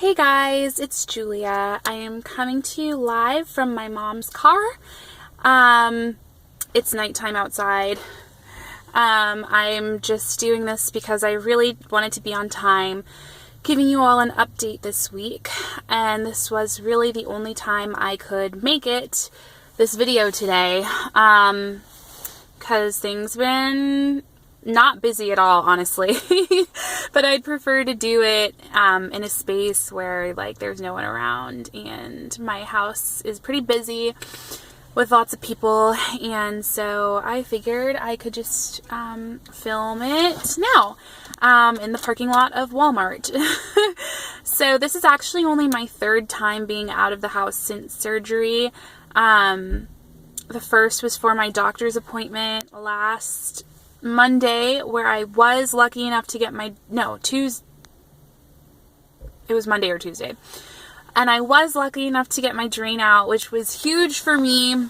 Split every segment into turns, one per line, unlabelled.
Hey guys, it's Julia. I am coming to you live from my mom's car. It's nighttime outside. I'm just doing this because I really wanted to be on time, giving you all an update this week, and this was really the only time I could make it this video today, because things been not busy at all, honestly. But I'd prefer to do it in a space where like there's no one around, and my house is pretty busy with lots of people, and so I figured I could just film it now in the parking lot of Walmart. So this is actually only my third time being out of the house since surgery. The first was for my doctor's appointment last Monday, where I was lucky enough to get it was Monday or Tuesday. And I was lucky enough to get my drain out, which was huge for me.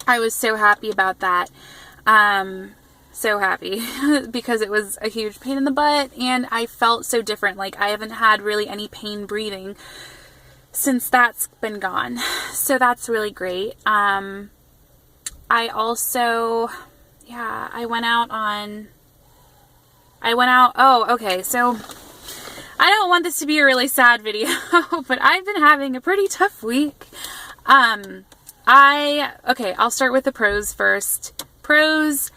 I was so happy about that. So happy because it was a huge pain in the butt and I felt so different. Like I haven't had really any pain breathing since that's been gone. So that's really great. I also, I went out, okay, so I don't want this to be a really sad video, but I've been having a pretty tough week. I'll start with the pros first. Pros,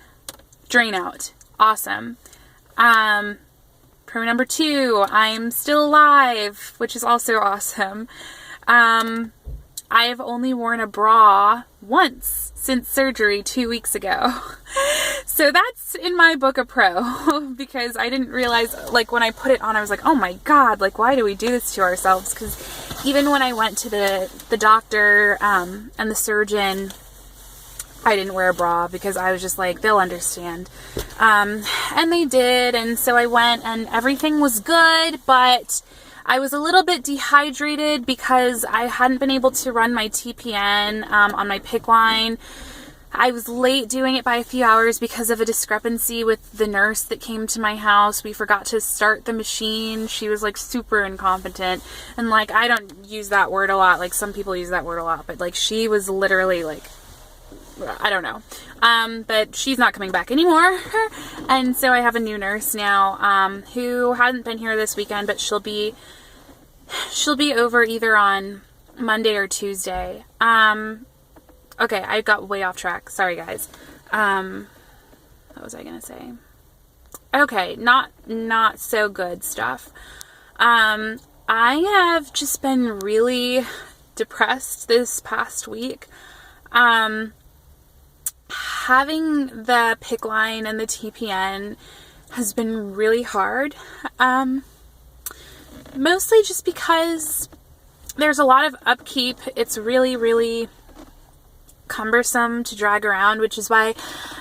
drain out. Awesome. Pro number 2, I'm still alive, which is also awesome. I've only worn a bra once since surgery 2 weeks ago. So that's in my book a pro, because I didn't realize, like when I put it on, I was like, oh my God, like why do we do this to ourselves? Because even when I went to the doctor and the surgeon, I didn't wear a bra because I was just like, they'll understand. And they did, and so I went and everything was good, but I was a little bit dehydrated because I hadn't been able to run my TPN on my PICC line. I was late doing it by a few hours because of a discrepancy with the nurse that came to my house. We forgot to start the machine. She was like super incompetent. And like, I don't use that word a lot. Like some people use that word a lot, but like she was literally like, I don't know. But she's not coming back anymore. And so I have a new nurse now, who hadn't been here this weekend, but she'll be over either on Monday or Tuesday. Okay, I got way off track. Sorry, guys. What was I gonna say? Okay, not so good stuff. I have just been really depressed this past week. Having the PICC line and the TPN has been really hard. Mostly just because there's a lot of upkeep. It's really, really cumbersome to drag around, which is why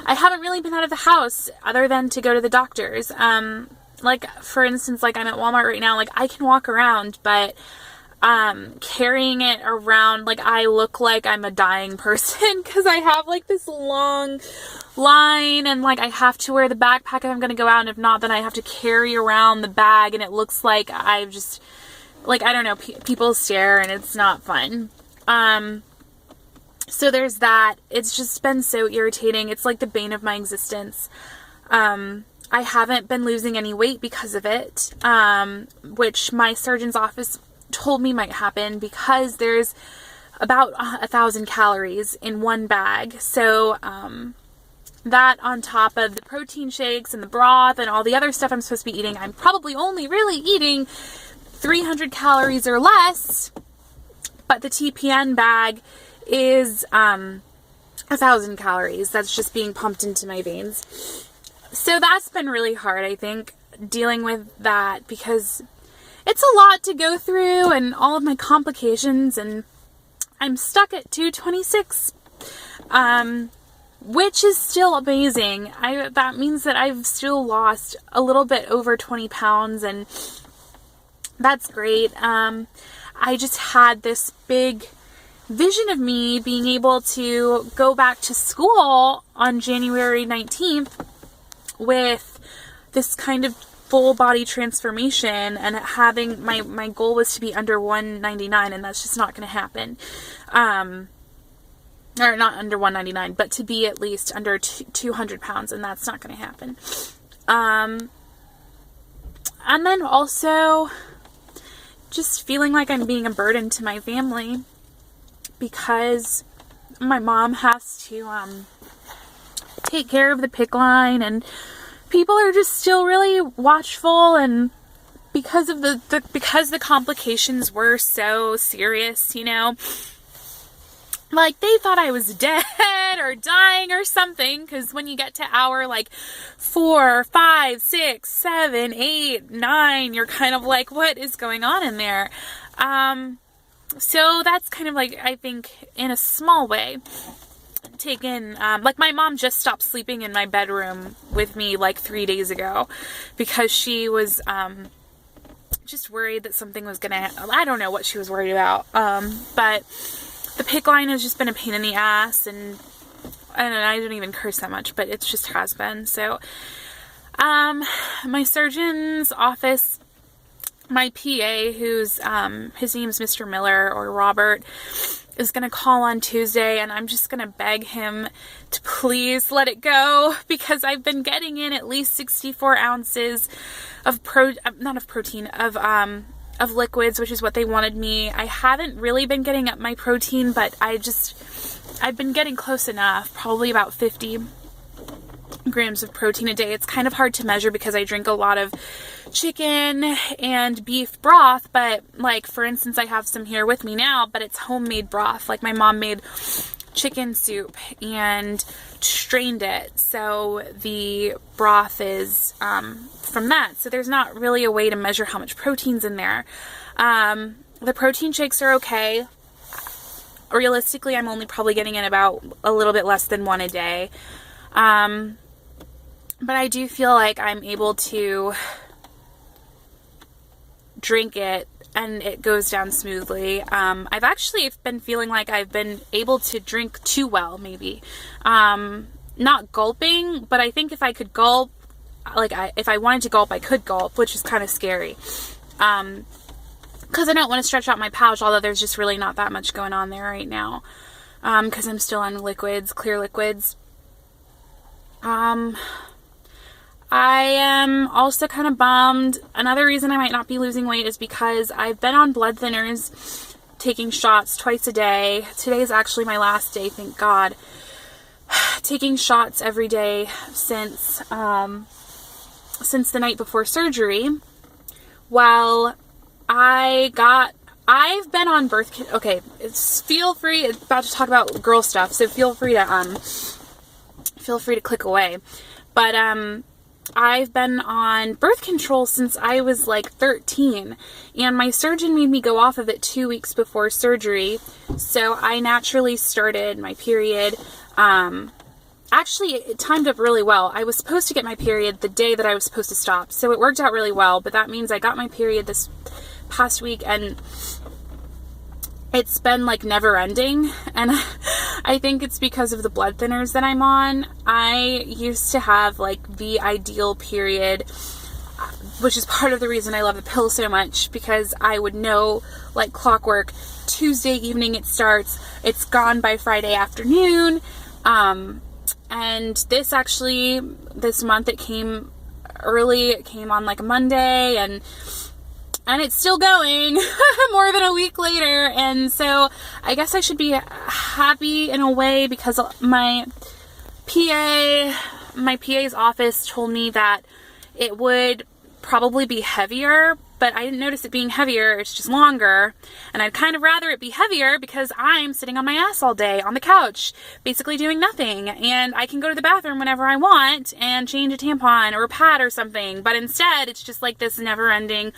I haven't really been out of the house other than to go to the doctors. Like for instance, like I'm at Walmart right now, like I can walk around, but carrying it around, like I look like I'm a dying person because I have like this long line, and like I have to wear the backpack if I'm going to go out, and if not, then I have to carry around the bag, and it looks like I've just, like, I don't know, people stare and it's not fun. So there's that. It's just been so irritating. It's like the bane of my existence. I haven't been losing any weight because of it, which my surgeon's office told me might happen because there's about 1,000 calories in one bag. So that on top of the protein shakes and the broth and all the other stuff I'm supposed to be eating, I'm probably only really eating 300 calories or less, but the TPN bag is 1,000 calories that's just being pumped into my veins. So that's been really hard, I think, dealing with that, because it's a lot to go through and all of my complications, and I'm stuck at 226, which is still amazing. That means that I've still lost a little bit over 20 pounds, and that's great. I just had this big vision of me being able to go back to school on January 19th with this kind of full body transformation, and having my goal was to be under 199, and that's just not going to happen. Or not under 199, but to be at least under 200 pounds, and that's not going to happen. And then also just feeling like I'm being a burden to my family, because my mom has to take care of the PICC line, and people are just still really watchful, and because of because the complications were so serious, you know, like they thought I was dead or dying or something, because when you get to hour like 4, 5, 6, 7, 8, 9, you're kind of like, what is going on in there? So that's kind of like, I think in a small way, taken, like my mom just stopped sleeping in my bedroom with me like 3 days ago, because she was just worried that something was gonna, I don't know what she was worried about, but the PICC line has just been a pain in the ass, and I don't even curse that much, but it just has been. So my surgeon's office, my PA, who's his name's Mr. Miller, or Robert, is going to call on Tuesday, and I'm just going to beg him to please let it go, because I've been getting in at least 64 ounces of of liquids, which is what they wanted me. I haven't really been getting up my protein, but I've been getting close enough, probably about 50 grams of protein a day. It's kind of hard to measure because I drink a lot of chicken and beef broth, but like, for instance, I have some here with me now, but it's homemade broth. Like my mom made chicken soup and strained it, so the broth is from that. So there's not really a way to measure how much protein's in there. The protein shakes are okay. Realistically, I'm only probably getting in about a little bit less than 1 a day. But I do feel like I'm able to drink it and it goes down smoothly. I've actually been feeling like I've been able to drink too well, maybe. Not gulping, but I think if I could gulp, like if I wanted to gulp, I could gulp, which is kind of scary. Because I don't want to stretch out my pouch, although there's just really not that much going on there right now. Because I'm still on liquids, clear liquids. I am also kind of bummed. Another reason I might not be losing weight is because I've been on blood thinners, taking shots twice a day. Today's actually my last day, thank God. Taking shots every day since the night before surgery. Well, I've been on okay, feel free, it's about to talk about girl stuff, so feel free to click away. But I've been on birth control since I was like 13, and my surgeon made me go off of it 2 weeks before surgery, so I naturally started my period. Actually, it timed up really well. I was supposed to get my period the day that I was supposed to stop, so it worked out really well, but that means I got my period this past week, and it's been like never ending, and I think it's because of the blood thinners that I'm on. I used to have like the ideal period, which is part of the reason I love the pill so much, because I would know like clockwork, Tuesday evening it starts, it's gone by Friday afternoon. And this month it came early, it came on like a Monday, and it's still going more than a week later. And so I guess I should be happy in a way, because my PA's office told me that it would probably be heavier, but I didn't notice it being heavier. It's just longer, and I'd kind of rather it be heavier because I'm sitting on my ass all day on the couch, basically doing nothing, and I can go to the bathroom whenever I want and change a tampon or a pad or something, but instead it's just like this never-ending,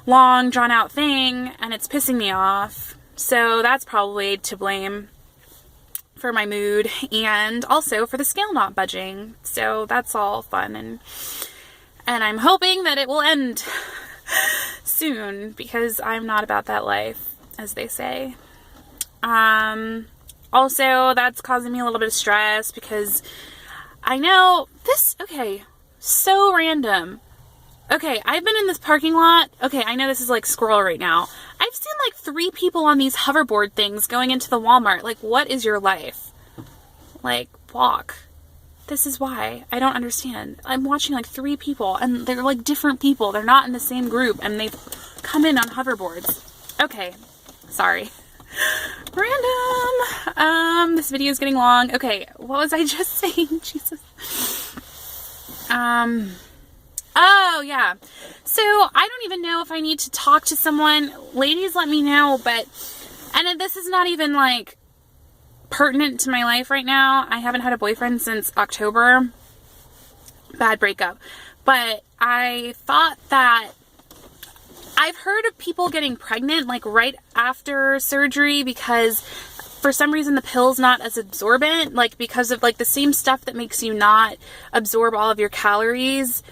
long, drawn-out thing, and it's pissing me off. So that's probably to blame for my mood, and also for the scale not budging. So that's all fun, and I'm hoping that it will end soon, because I'm not about that life, as they say. Also, that's causing me a little bit of stress, because I know this, okay, so random. Okay, I've been in this parking lot. Okay, I know this is like squirrel right now. I've seen like 3 people on these hoverboard things going into the Walmart. Like, what is your life? Like, walk. This is why. I don't understand. I'm watching like 3 people, and they're like different people. They're not in the same group, and they've come in on hoverboards. Okay, sorry. Random. This video is getting long. Okay, what was I just saying? Jesus. Oh, yeah. So, I don't even know if I need to talk to someone. Ladies, let me know, and this is not even, like, pertinent to my life right now. I haven't had a boyfriend since October. Bad breakup. But I thought that I've heard of people getting pregnant, like, right after surgery because for some reason the pill's not as absorbent, like, because of, like, the same stuff that makes you not absorb all of your calories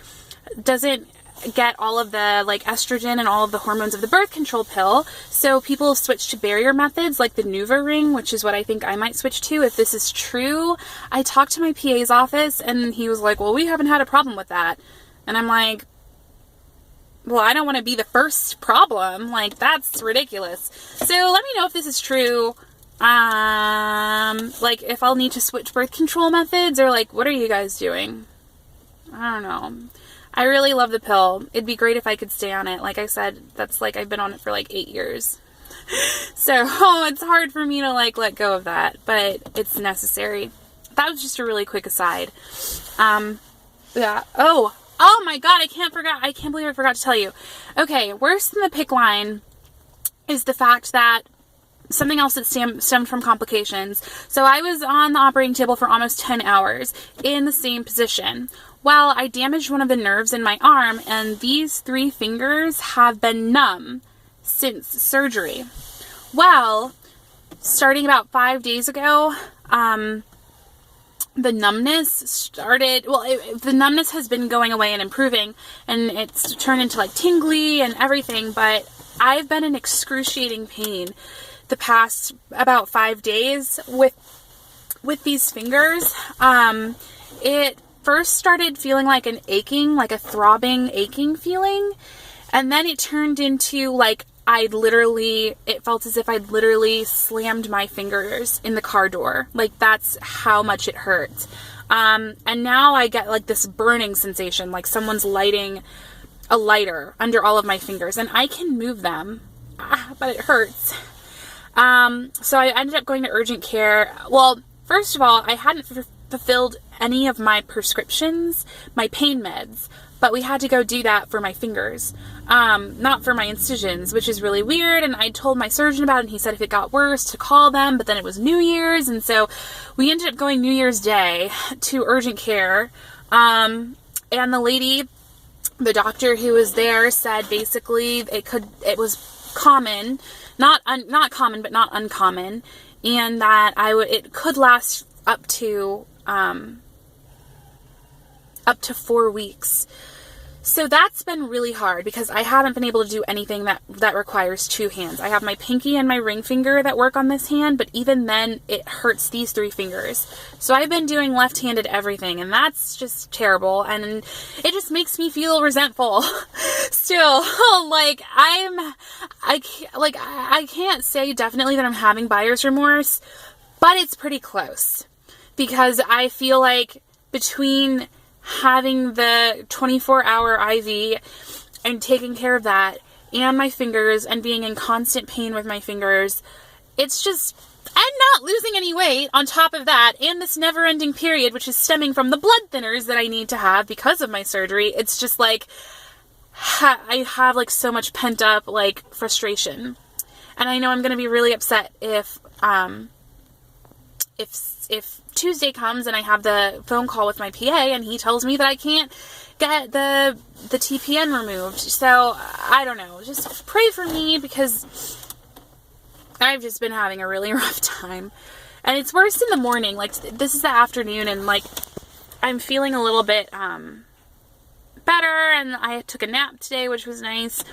doesn't get all of the, like, estrogen and all of the hormones of the birth control pill. So people have switched to barrier methods like the NuvaRing, which is what I think I might switch to if this is true. I talked to my PA's office and he was like, well, we haven't had a problem with that. And I'm like, well, I don't want to be the first problem. Like, that's ridiculous. So let me know if this is true. Like, if I'll need to switch birth control methods, or like, what are you guys doing? I don't know. I really love the pill. It'd be great if I could stay on it. Like I said, that's like, I've been on it for like 8 years. So, it's hard for me to like let go of that, but it's necessary. That was just a really quick aside. Yeah. Oh my God, I can't believe I forgot to tell you. Okay, worse than the PICC line is the fact that something else that stemmed from complications. So I was on the operating table for almost 10 hours in the same position. Well, I damaged one of the nerves in my arm, and these 3 fingers have been numb since surgery. Well, starting about 5 days ago, the numbness started, the numbness has been going away and improving, and it's turned into like tingly and everything, but I've been in excruciating pain the past about 5 days with these fingers. It first started feeling like an aching, like a throbbing aching feeling, and then it turned into like it felt as if I'd literally slammed my fingers in the car door. Like, that's how much it hurt. And now I get like this burning sensation, like someone's lighting a lighter under all of my fingers, and I can move them, but it hurts. So I ended up going to urgent care. Well, first of all, I hadn't fulfilled any of my prescriptions, my pain meds, but we had to go do that for my fingers, not for my incisions, which is really weird. And I told my surgeon about it, and he said if it got worse to call them, but then it was New Year's, and so we ended up going New Year's Day to urgent care. And the doctor who was there said basically it was common, not common, but not uncommon, and that it could last up to 4 weeks. So that's been really hard because I haven't been able to do anything that requires 2 hands. I have my pinky and my ring finger that work on this hand, but even then it hurts these 3 fingers. So I've been doing left-handed everything, and that's just terrible, and it just makes me feel resentful. Still, I can't say definitely that I'm having buyer's remorse, but it's pretty close because I feel like between having the 24-hour IV and taking care of that and my fingers and being in constant pain with my fingers, it's just, and not losing any weight on top of that, and this never-ending period, which is stemming from the blood thinners that I need to have because of my surgery. It's just like, I have like so much pent up like frustration. And I know I'm going to be really upset if Tuesday comes and I have the phone call with my PA and he tells me that I can't get the TPN removed. So, I don't know. Just pray for me because I've just been having a really rough time. And it's worse in the morning. Like, this is the afternoon and, like, I'm feeling a little bit better, and I took a nap today, which was nice.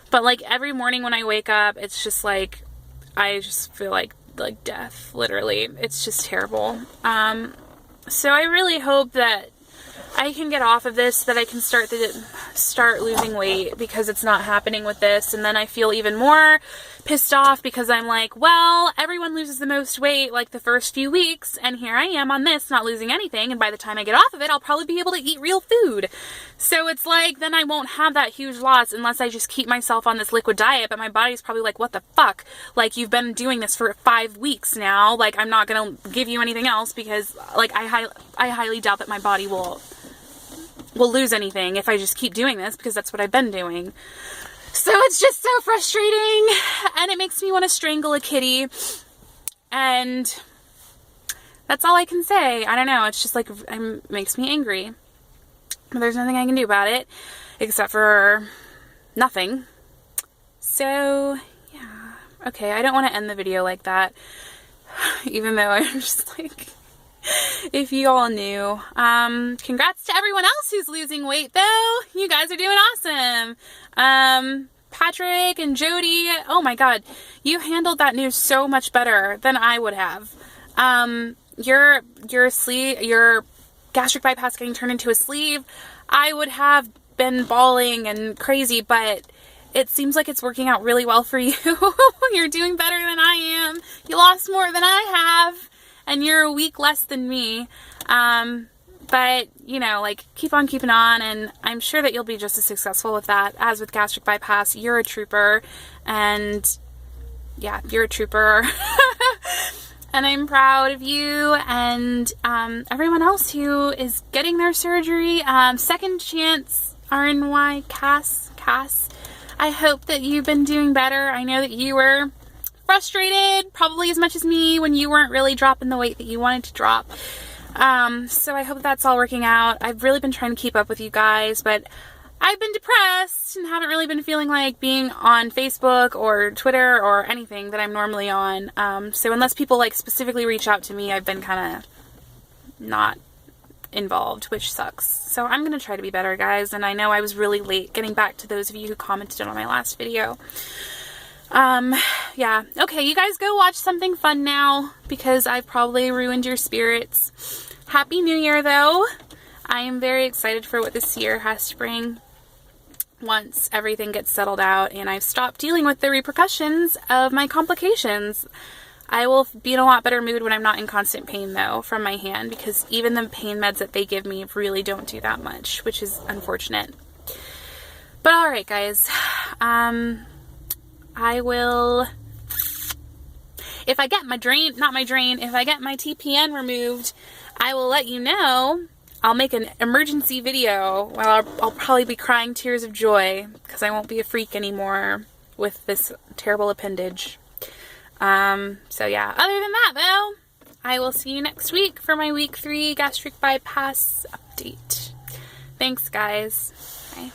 But, like, every morning when I wake up, it's just, like, I just feel like death, literally. It's just terrible. So I really hope that I can get off of this so that I can start losing weight, because it's not happening with this. And then I feel even more pissed off because I'm like, well, everyone loses the most weight like the first few weeks, and here I am on this not losing anything, and by the time I get off of it, I'll probably be able to eat real food. So it's like, then I won't have that huge loss unless I just keep myself on this liquid diet, but my body's probably like, what the fuck? Like, you've been doing this for 5 weeks now, like, I'm not gonna give you anything else, because like I highly doubt that my body will lose anything if I just keep doing this, because that's what I've been doing. So it's just so frustrating, and it makes me want to strangle a kitty, and that's all I can say. I don't know, it's just like, it makes me angry, but there's nothing I can do about it, except for nothing. So yeah, okay, I don't want to end the video like that, even though I'm just like, if you all knew. Congrats to everyone else who's losing weight though. You guys are doing awesome. Patrick and Jody, oh my god, you handled that news so much better than I would have. Your gastric bypass getting turned into a sleeve, I would have been bawling and crazy, but it seems like it's working out really well for you. You're doing better than I am. You lost more than I have, and you're a week less than me. But, you know, like, keep on keeping on, and I'm sure that you'll be just as successful with that as with gastric bypass. You're a trooper, and yeah, you're a trooper. And I'm proud of you, and everyone else who is getting their surgery. Second chance, RNY, Cass. I hope that you've been doing better. I know that you were frustrated, probably as much as me, when you weren't really dropping the weight that you wanted to drop. So I hope that's all working out. I've really been trying to keep up with you guys, but I've been depressed and haven't really been feeling like being on Facebook or Twitter or anything that I'm normally on. So unless people like specifically reach out to me, I've been kind of not involved, which sucks. So I'm going to try to be better, guys. And I know I was really late getting back to those of you who commented on my last video. Yeah. Okay, you guys go watch something fun now, because I've probably ruined your spirits. Happy New Year, though. I am very excited for what this year has to bring once everything gets settled out and I've stopped dealing with the repercussions of my complications. I will be in a lot better mood when I'm not in constant pain, though, from my hand, because even the pain meds that they give me really don't do that much, which is unfortunate. But alright, guys. I will, if I get my if I get my TPN removed, I will let you know. I'll make an emergency video. Well, I'll probably be crying tears of joy, because I won't be a freak anymore with this terrible appendage. So yeah, other than that, though, I will see you next week for my week 3 gastric bypass update. Thanks, guys. Bye.